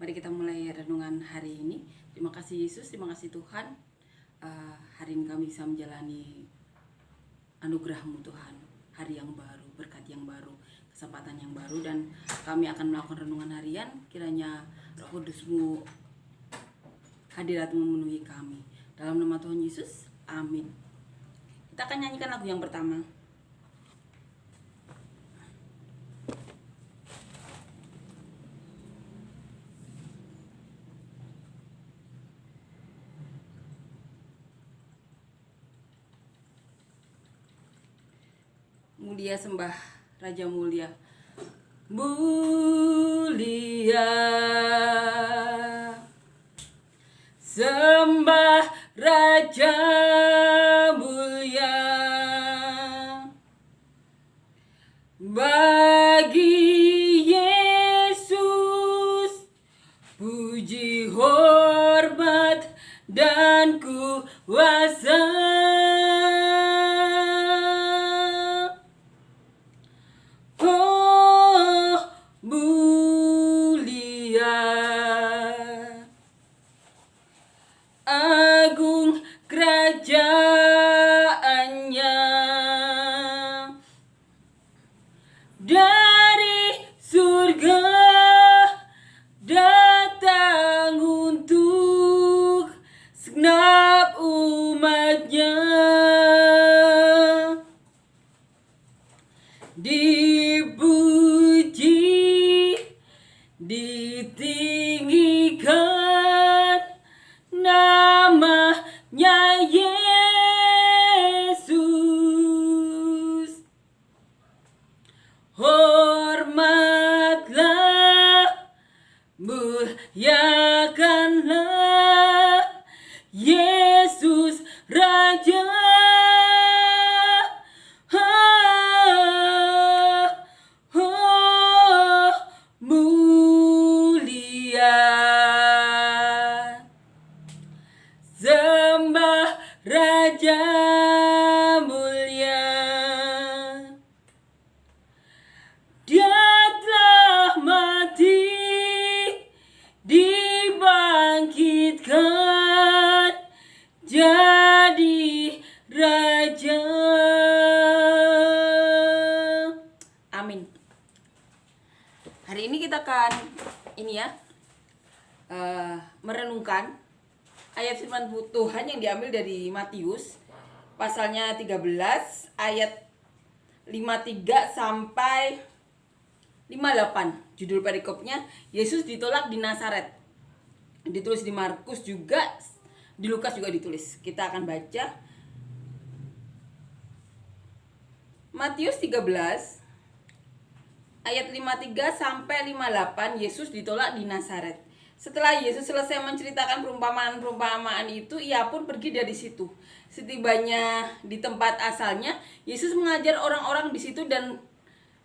Mari kita mulai renungan hari ini. Terima kasih Yesus, terima kasih Tuhan. Hari ini kami bisa menjalani anugerah-Mu Tuhan. Hari yang baru, berkat yang baru, kesempatan yang baru. Dan kami akan melakukan renungan harian. Kiranya Roh Kudus-Mu, hadirat-Mu memenuhi kami. Dalam nama Tuhan Yesus, amin. Kita akan nyanyikan lagu yang pertama. Mulia sembah Raja mulia. Mulia sembah Raja mulia, bagi Yesus puji hormat dan kuasa. Agung kerajaannya, dari surga datang untuk segenap umatnya. Dipuji, ditinggikan namanya Yesus. Hormatlah, muliakanlah Yesus Raja. Sembah Raja mulia. Dia telah mati, dibangkitkan jadi Raja. Amin. Hari ini kita akan merenungkan ayat firman Tuhan yang diambil dari Matius pasalnya 13 ayat 53 sampai 58. Judul perikopnya Yesus ditolak di Nazaret. Ditulis di Markus juga, di Lukas juga ditulis. Kita akan baca Matius 13 ayat 53 sampai 58. Yesus ditolak di Nazaret. Setelah Yesus selesai menceritakan perumpamaan-perumpamaan itu, ia pun pergi dari situ. Setibanya di tempat asalnya, Yesus mengajar orang-orang di situ dan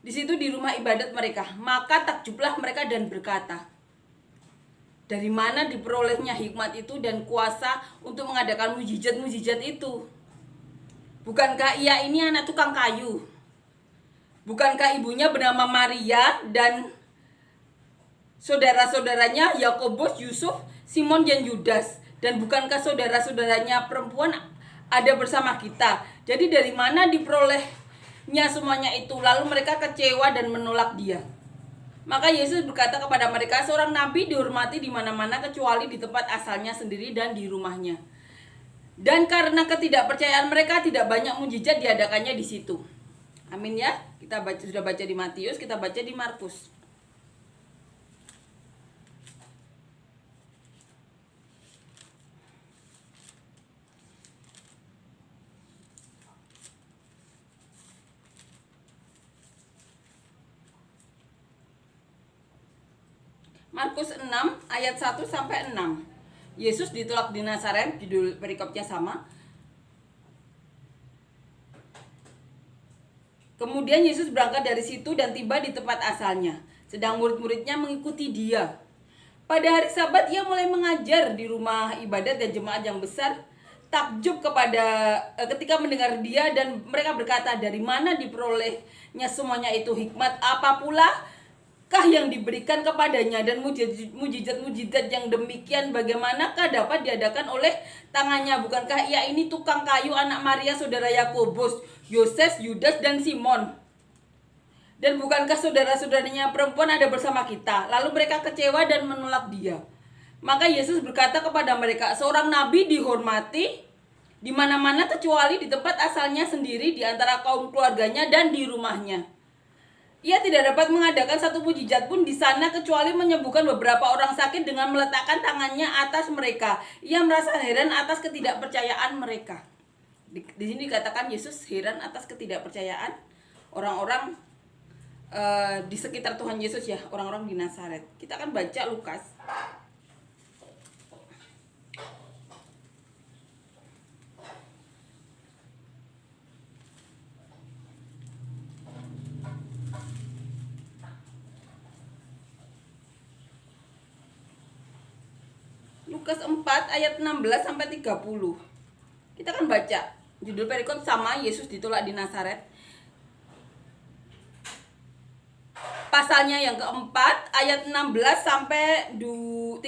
di rumah ibadat mereka. Maka takjublah mereka dan berkata, dari mana diperolehnya hikmat itu dan kuasa untuk mengadakan mujizat-mujizat itu? Bukankah ia ini anak tukang kayu? Bukankah ibunya bernama Maria dan saudara-saudaranya Yakobus, Yusuf, Simon dan Yudas? Dan bukankah saudara-saudaranya perempuan ada bersama kita? Jadi dari mana diperolehnya semuanya itu? Lalu mereka kecewa dan menolak dia. Maka Yesus berkata kepada mereka, seorang nabi dihormati di mana-mana kecuali di tempat asalnya sendiri dan di rumahnya. Dan karena ketidakpercayaan mereka, tidak banyak mujizat diadakannya di situ. Amin ya. Kita sudah baca di Matius, kita baca di Markus. Markus 6 ayat 1 sampai 6. Yesus ditolak di Nazaret, judul perikopnya sama. Kemudian Yesus berangkat dari situ dan tiba di tempat asalnya, sedang murid-muridnya mengikuti dia. Pada hari Sabat ia mulai mengajar di rumah ibadat dan jemaat yang besar takjub ketika mendengar dia, dan mereka berkata, dari mana diperolehnya semuanya itu hikmat? Apa pula yang diberikan kepadanya, dan mujizat-mujizat yang demikian bagaimanakah dapat diadakan oleh tangannya? Bukankah ia ini tukang kayu, anak Maria, saudara Yakobus, Yoses, Yudas, dan Simon? Dan bukankah saudara-saudaranya perempuan ada bersama kita? Lalu mereka kecewa dan menolak dia. Maka Yesus berkata kepada mereka, seorang nabi dihormati di mana-mana kecuali di tempat asalnya sendiri, di antara kaum keluarganya dan di rumahnya. Ia tidak dapat mengadakan satu mujizat pun di sana kecuali menyembuhkan beberapa orang sakit dengan meletakkan tangannya atas mereka. Ia merasa heran atas ketidakpercayaan mereka. Di sini dikatakan Yesus heran atas ketidakpercayaan orang-orang di sekitar Tuhan Yesus, ya, orang-orang di Nazaret. Kita akan baca Lukas. Lukas 4 ayat 16 sampai 30. Kita akan baca. Judul perikop sama, Yesus ditolak di Nazaret. Pasalnya yang keempat ayat 16 sampai 30.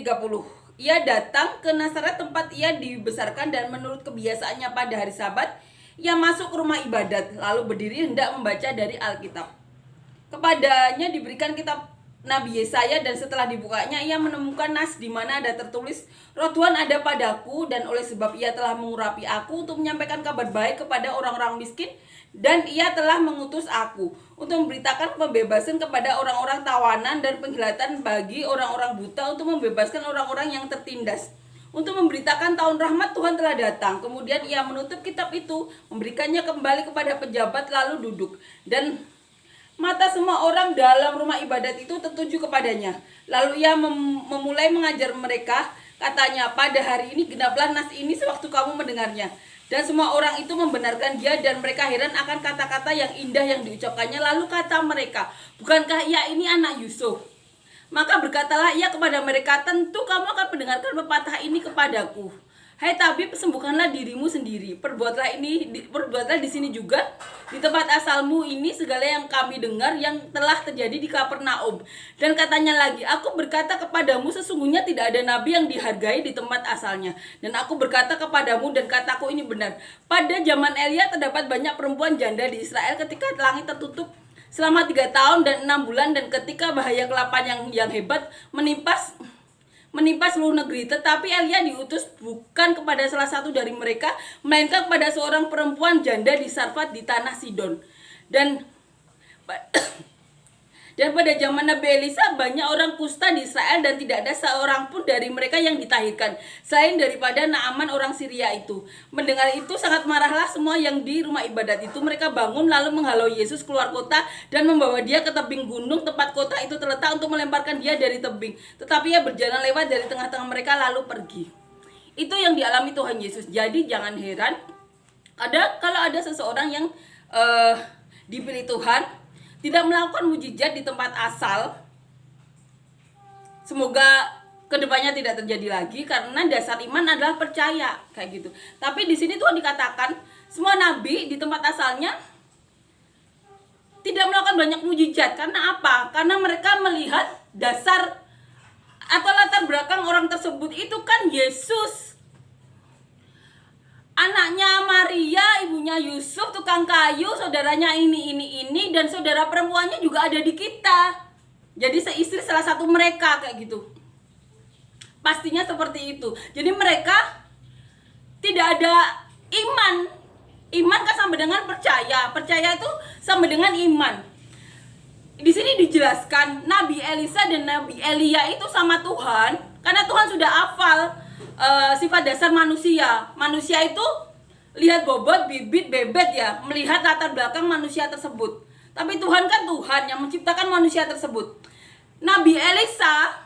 Ia datang ke Nazaret tempat ia dibesarkan, dan menurut kebiasaannya pada hari Sabat ia masuk ke rumah ibadat, lalu berdiri hendak membaca dari Alkitab. Kepadanya diberikan kitab Nabi Yesaya, dan setelah dibukanya ia menemukan nas di mana ada tertulis, Roh Tuhan ada padaku, dan oleh sebab ia telah mengurapi aku untuk menyampaikan kabar baik kepada orang-orang miskin, dan ia telah mengutus aku untuk memberitakan pembebasan kepada orang-orang tawanan dan penglihatan bagi orang-orang buta, untuk membebaskan orang-orang yang tertindas, untuk memberitakan tahun rahmat Tuhan telah datang. Kemudian ia menutup kitab itu, memberikannya kembali kepada pejabat, lalu duduk. Dan mata semua orang dalam rumah ibadat itu tertuju kepadanya. Lalu ia memulai mengajar mereka. Katanya, pada hari ini genaplah nas ini sewaktu kamu mendengarnya. Dan semua orang itu membenarkan dia, dan mereka heran akan kata-kata yang indah yang diucapkannya. Lalu kata mereka, bukankah ia ini anak Yusuf? Maka berkatalah ia kepada mereka, tentu kamu akan mendengarkan pepatah ini kepadaku. Hai tabib, sembuhkanlah dirimu sendiri. Perbuatlah di sini juga, di tempat asalmu ini, segala yang kami dengar yang telah terjadi di Kapernaum. Dan katanya lagi, aku berkata kepadamu, sesungguhnya tidak ada nabi yang dihargai di tempat asalnya. Dan aku berkata kepadamu, dan kataku ini benar, pada zaman Elia terdapat banyak perempuan janda di Israel ketika langit tertutup selama 3 tahun dan 6 bulan, dan ketika bahaya kelaparan yang hebat menimpa seluruh negeri. Tetapi Elia diutus bukan kepada salah satu dari mereka, melainkan kepada seorang perempuan janda di Sarfat di tanah Sidon. Dan pada zaman Nabi Elisa banyak orang kusta di Israel, dan tidak ada seorang pun dari mereka yang ditahirkan, selain daripada Naaman orang Syria itu. Mendengar itu sangat marahlah semua yang di rumah ibadat itu. Mereka bangun lalu menghalau Yesus keluar kota dan membawa dia ke tebing gunung tempat kota itu terletak, untuk melemparkan dia dari tebing. Tetapi ia berjalan lewat dari tengah-tengah mereka lalu pergi. Itu yang dialami Tuhan Yesus. Jadi jangan heran kalau ada seseorang yang dipilih Tuhan tidak melakukan mujizat di tempat asal. Semoga kedepannya tidak terjadi lagi, karena dasar iman adalah percaya, kayak gitu. Tapi di sini Tuhan dikatakan semua nabi di tempat asalnya tidak melakukan banyak mujizat. Karena apa? Karena mereka melihat dasar atau latar belakang orang tersebut itu kan Yesus, anaknya Maria, ibunya Yusuf, tukang kayu, saudaranya ini, dan saudara perempuannya juga ada di kita. Jadi seistri salah satu mereka, kayak gitu. Pastinya seperti itu. Jadi mereka tidak ada iman. Iman kan sama dengan percaya. Percaya itu sama dengan iman. Di sini dijelaskan Nabi Elisa dan Nabi Elia itu sama Tuhan, karena Tuhan sudah hafal sifat dasar manusia. Manusia itu lihat bobot, bibit, bebet, ya, melihat latar belakang manusia tersebut. Tapi Tuhan kan Tuhan yang menciptakan manusia tersebut. Nabi Elisa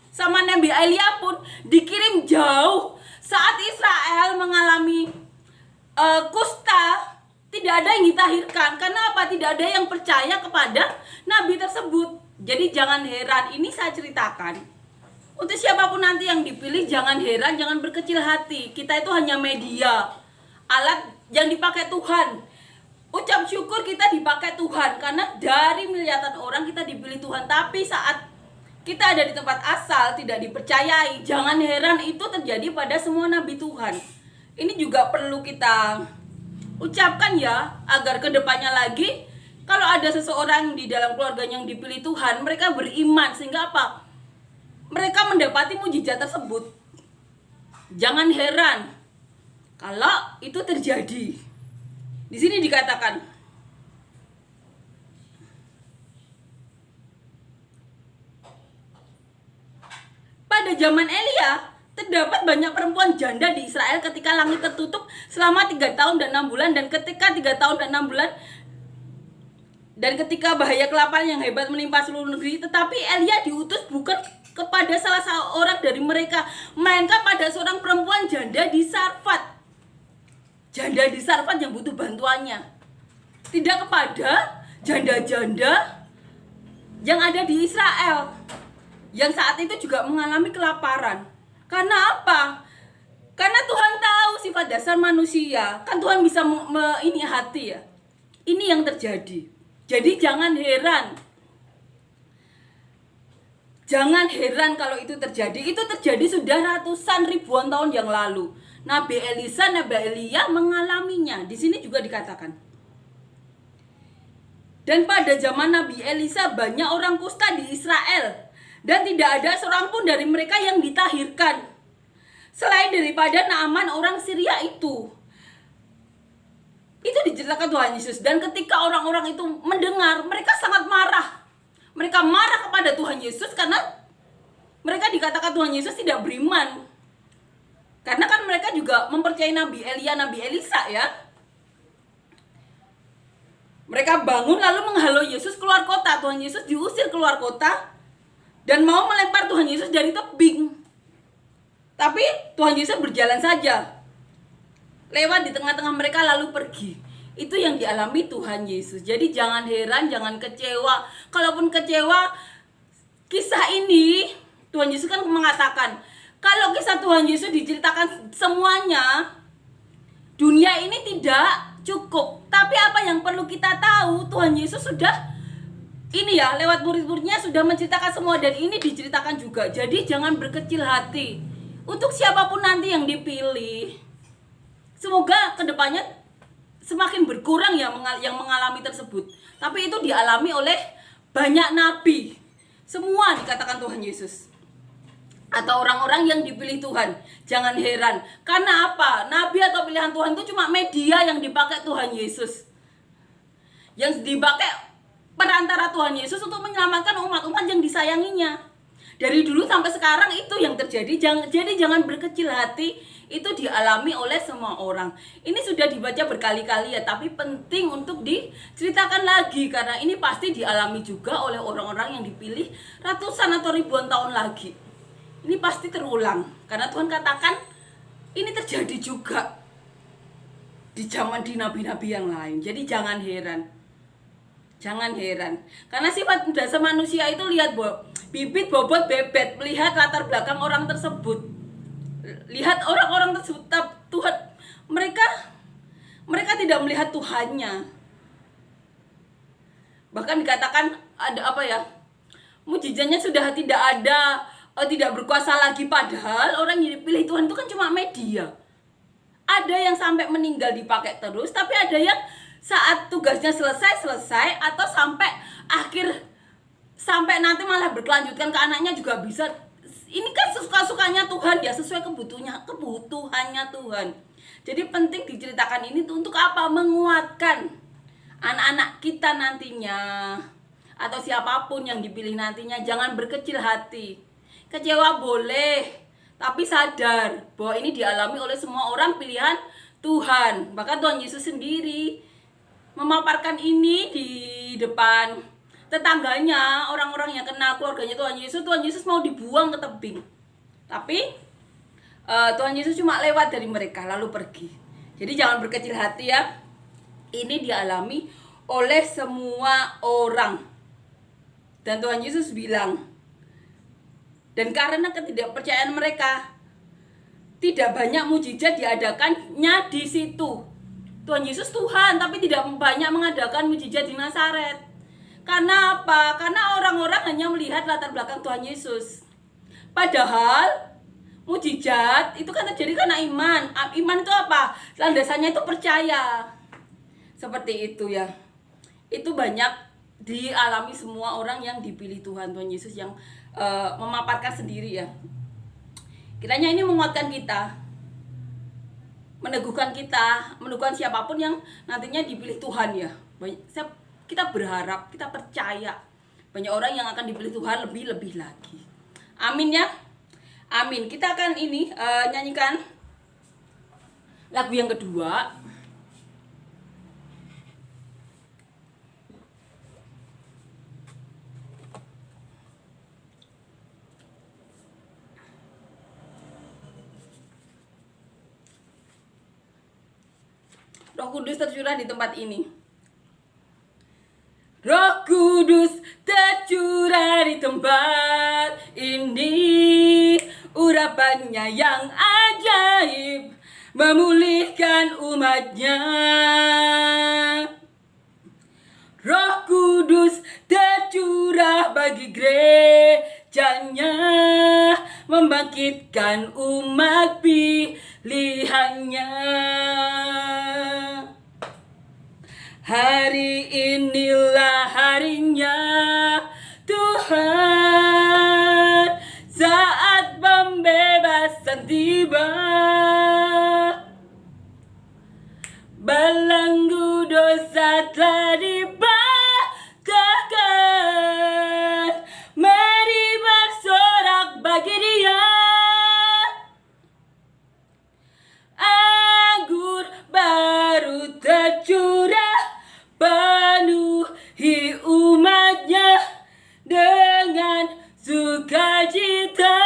sama Nabi Elia pun dikirim jauh saat Israel mengalami kusta. Tidak ada yang ditahirkan. Karena apa? Tidak ada yang percaya kepada nabi tersebut. Jadi jangan heran, ini saya ceritakan untuk siapapun nanti yang dipilih. Jangan heran, jangan berkecil hati. Kita itu hanya media, alat yang dipakai Tuhan. Ucap syukur kita dipakai Tuhan, karena dari miliaran orang kita dipilih Tuhan. Tapi saat kita ada di tempat asal tidak dipercayai, jangan heran itu terjadi pada semua nabi Tuhan. Ini juga perlu kita ucapkan ya, agar kedepannya lagi kalau ada seseorang di dalam keluarganya yang dipilih Tuhan, mereka beriman sehingga apa? Mereka mendapati mujizat tersebut. Jangan heran kalau itu terjadi. Di sini dikatakan, pada zaman Elia terdapat banyak perempuan janda di Israel ketika langit tertutup selama 3 tahun dan 6 bulan, dan ketika 3 tahun dan 6 bulan dan ketika bahaya kelaparan yang hebat menimpa seluruh negeri. Tetapi Elia diutus bukan kepada salah seorang dari mereka, melainkan pada seorang perempuan janda di Sarfat. Janda di Sarfat yang butuh bantuannya, tidak kepada janda-janda yang ada di Israel yang saat itu juga mengalami kelaparan. Karena apa? Karena Tuhan tahu sifat dasar manusia. Kan Tuhan bisa ini hati ya. Ini yang terjadi. Jadi jangan heran. Jangan heran kalau itu terjadi. Itu terjadi sudah ratusan ribuan tahun yang lalu. Nabi Elisa, Nabi Elia mengalaminya. Di sini juga dikatakan. Dan pada zaman Nabi Elisa banyak orang kusta di Israel, dan tidak ada seorang pun dari mereka yang ditahirkan, selain daripada Naaman orang Syria itu. Itu diceritakan Tuhan Yesus. Dan ketika orang-orang itu mendengar, mereka sangat marah. Mereka marah kepada Tuhan Yesus karena mereka dikatakan Tuhan Yesus tidak beriman. Karena kan mereka juga mempercayai Nabi Elia, Nabi Elisa ya. Mereka bangun lalu menghalau Yesus keluar kota. Tuhan Yesus diusir keluar kota dan mau melempar Tuhan Yesus dari tebing. Tapi Tuhan Yesus berjalan saja, lewat di tengah-tengah mereka lalu pergi. Itu yang dialami Tuhan Yesus. Jadi jangan heran, jangan kecewa. Kalaupun kecewa, kisah ini Tuhan Yesus kan mengatakan, kalau kisah Tuhan Yesus diceritakan semuanya, dunia ini tidak cukup. Tapi apa yang perlu kita tahu, Tuhan Yesus sudah ini ya, lewat murid-muridnya sudah menceritakan semua, dan ini diceritakan juga. Jadi jangan berkecil hati. Untuk siapapun nanti yang dipilih, semoga kedepannya semakin berkurang ya yang mengalami tersebut. Tapi itu dialami oleh banyak nabi. Semua dikatakan Tuhan Yesus, atau orang-orang yang dipilih Tuhan. Jangan heran. Karena apa? Nabi atau pilihan Tuhan itu cuma media yang dipakai Tuhan Yesus. Yang dipakai perantara Tuhan Yesus untuk menyelamatkan umat-umat yang disayanginya. Dari dulu sampai sekarang itu yang terjadi. Jadi jangan berkecil hati. Itu dialami oleh semua orang. Ini sudah dibaca berkali-kali ya, tapi penting untuk diceritakan lagi. Karena ini pasti dialami juga oleh orang-orang yang dipilih ratusan atau ribuan tahun lagi. Ini pasti terulang, karena Tuhan katakan ini terjadi juga di zaman di nabi-nabi yang lain. Jadi jangan heran. Jangan heran. Karena sifat dasar manusia itu lihat bibit bobot bebet, melihat latar belakang orang tersebut. Lihat orang-orang tersebut, Tuhan mereka tidak melihat Tuhannya. Bahkan dikatakan ada apa ya? Mujizatnya sudah tidak ada, tidak berkuasa lagi. Padahal orang yang dipilih Tuhan itu kan cuma media. Ada yang sampai meninggal dipakai terus, tapi ada yang saat tugasnya selesai atau sampai akhir, sampai nanti malah berkelanjutkan ke anaknya juga bisa. Ini kan suka-sukanya Tuhan ya, sesuai kebutuhannya Tuhan. Jadi penting diceritakan ini untuk apa? Menguatkan anak-anak kita nantinya, atau siapapun yang dipilih nantinya. Jangan berkecil hati. Kecewa boleh, tapi sadar bahwa ini dialami oleh semua orang pilihan Tuhan. Bahkan Tuhan Yesus sendiri memaparkan ini di depan tetangganya, orang-orang yang kenal keluarganya Tuhan Yesus. Tuhan Yesus mau dibuang ke tebing, tapi Tuhan Yesus cuma lewat dari mereka lalu pergi. Jadi jangan berkecil hati ya. Ini dialami oleh semua orang. Dan Tuhan Yesus bilang, dan karena ketidakpercayaan mereka, tidak banyak mujizat diadakannya di situ. Tuhan Yesus Tuhan, tapi tidak banyak mengadakan mujizat di Nazaret. Karena apa? Karena orang-orang hanya melihat latar belakang Tuhan Yesus. Padahal mujizat itu kan terjadi karena iman. Iman itu apa? Landasannya itu percaya. Seperti itu ya. Itu banyak dialami semua orang yang dipilih Tuhan Yesus yang memaparkan sendiri ya. Kiranya ini menguatkan kita, meneguhkan kita, meneguhkan siapapun yang nantinya dipilih Tuhan ya. Kita berharap, kita percaya banyak orang yang akan dipilih Tuhan lebih-lebih lagi. Amin ya. Amin. Kita akan nyanyikan lagu yang kedua. Roh Kudus tercurah di tempat ini. Roh Kudus tercurah di tempat ini. Urapannya yang ajaib memulihkan umatnya. Roh Kudus tercurah bagi gerejanya, membangkitkan umat pilihannya. Hari inilah harinya Tuhan, saat pembebasan tiba. Belenggu dosa telah dibakar, mari bersorak bagi Dia. Anggur baru tercurah, penuhi umatnya dengan sukacita.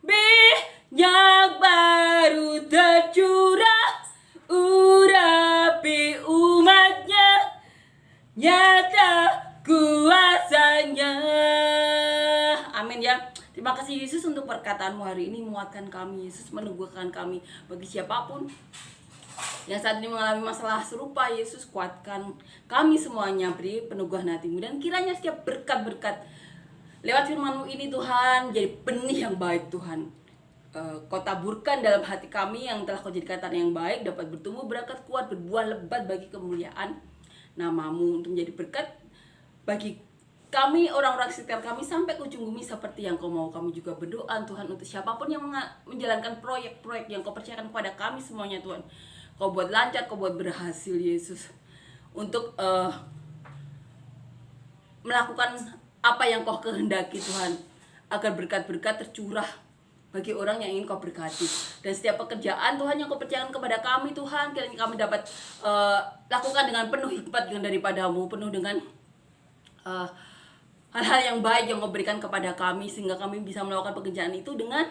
Minyak baru tercurah, urapi umatnya, nyata kuasanya. Amin ya. Terima kasih Yesus untuk perkataanmu hari ini, menguatkan kami Yesus, meneguhkan kami. Bagi siapapun yang saat ini mengalami masalah serupa, Yesus kuatkan kami semuanya, beri peneguhan hatimu. Dan kiranya setiap berkat-berkat lewat firman-Mu ini Tuhan, jadi benih yang baik Tuhan. Kau taburkan dalam hati kami yang telah Kau jadikan tanah yang baik, dapat bertumbuh berakar kuat, berbuah lebat bagi kemuliaan nama-Mu, untuk menjadi berkat bagi kami, orang-orang sekitar kami, sampai ke ujung bumi seperti yang Kau mau. Kami juga berdoa Tuhan untuk siapapun yang menjalankan proyek-proyek yang Kau percayakan kepada kami semuanya Tuhan. Kau buat lancar, Kau buat berhasil Yesus, untuk melakukan apa yang Kau kehendaki Tuhan, agar berkat-berkat tercurah bagi orang yang ingin Kau berkati. Dan setiap pekerjaan Tuhan yang Kau percayakan kepada kami Tuhan, kiranya kami dapat lakukan dengan penuh hikmat daripada-Mu, penuh dengan hal-hal yang baik yang Kau berikan kepada kami, sehingga kami bisa melakukan pekerjaan itu dengan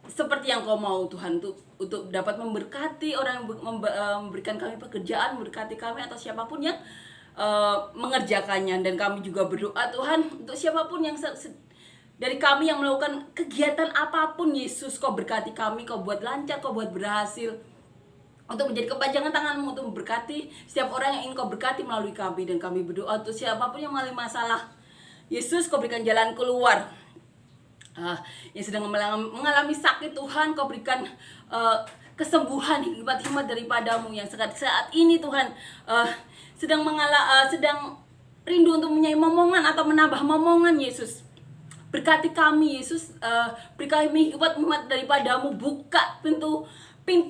seperti yang Kau mau Tuhan, untuk dapat memberkati orang yang memberikan kami pekerjaan, memberkati kami atau siapapun yang mengerjakannya. Dan kami juga berdoa Tuhan untuk siapapun yang dari kami yang melakukan kegiatan apapun Yesus, Kau berkati kami, Kau buat lancar, Kau buat berhasil, untuk menjadi kepanjangan tangan-Mu untuk memberkati setiap orang yang ingin Kau berkati melalui kami. Dan kami berdoa untuk siapapun yang mengalami masalah, Yesus Kau berikan jalan keluar. Yang sedang mengalami sakit Tuhan, Kau berikan kesembuhan, hikmat-hikmat daripada-Mu. Yang saat ini Tuhan sedang rindu untuk menyai momongan atau menambah momongan Yesus, berkati kami Yesus, beri kami hikmat daripada-Mu, buka pintu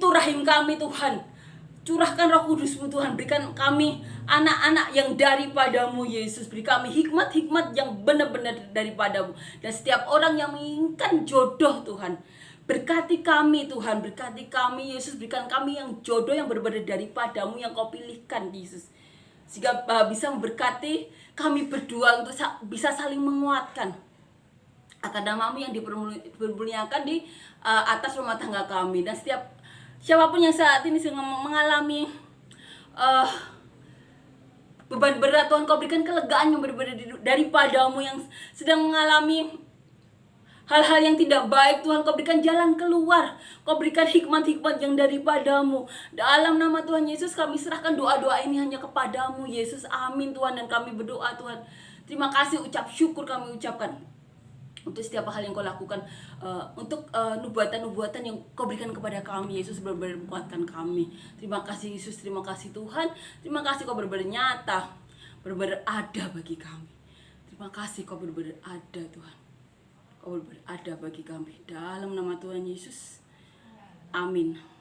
rahim kami Tuhan, curahkan Roh Kudus-Mu Tuhan, berikan kami anak-anak yang daripada-Mu Yesus, beri kami hikmat-hikmat yang benar-benar daripada-Mu. Dan setiap orang yang menginginkan jodoh Tuhan, berkati kami Tuhan, berkati kami Yesus, berikan kami yang jodoh yang benar-benar daripada-Mu, yang Kau pilihkan Yesus, sehingga bisa memberkati kami berdua untuk bisa saling menguatkan akan nama-Mu yang dipermuliakan di atas rumah tangga kami. Dan siapapun yang saat ini sedang mengalami beban berat Tuhan, Kau berikan kelegaan yang berbeda daripada-Mu, yang sedang mengalami hal-hal yang tidak baik Tuhan, Kau berikan jalan keluar, Kau berikan hikmat-hikmat yang daripadamu. Dalam nama Tuhan Yesus kami serahkan doa-doa ini hanya kepadamu Yesus, amin Tuhan. Dan kami berdoa Tuhan, terima kasih, ucap syukur kami ucapkan untuk setiap hal yang Kau lakukan, untuk nubuatan-nubuatan yang Kau berikan kepada kami Yesus, benar-benar menguatkan kami. Terima kasih Yesus, terima kasih Tuhan, terima kasih Kau benar-benar nyata, benar-benar ada bagi kami. Terima kasih Kau benar-benar ada Tuhan, Kau benar-benar ada bagi kami. Dalam nama Tuhan Yesus, amin.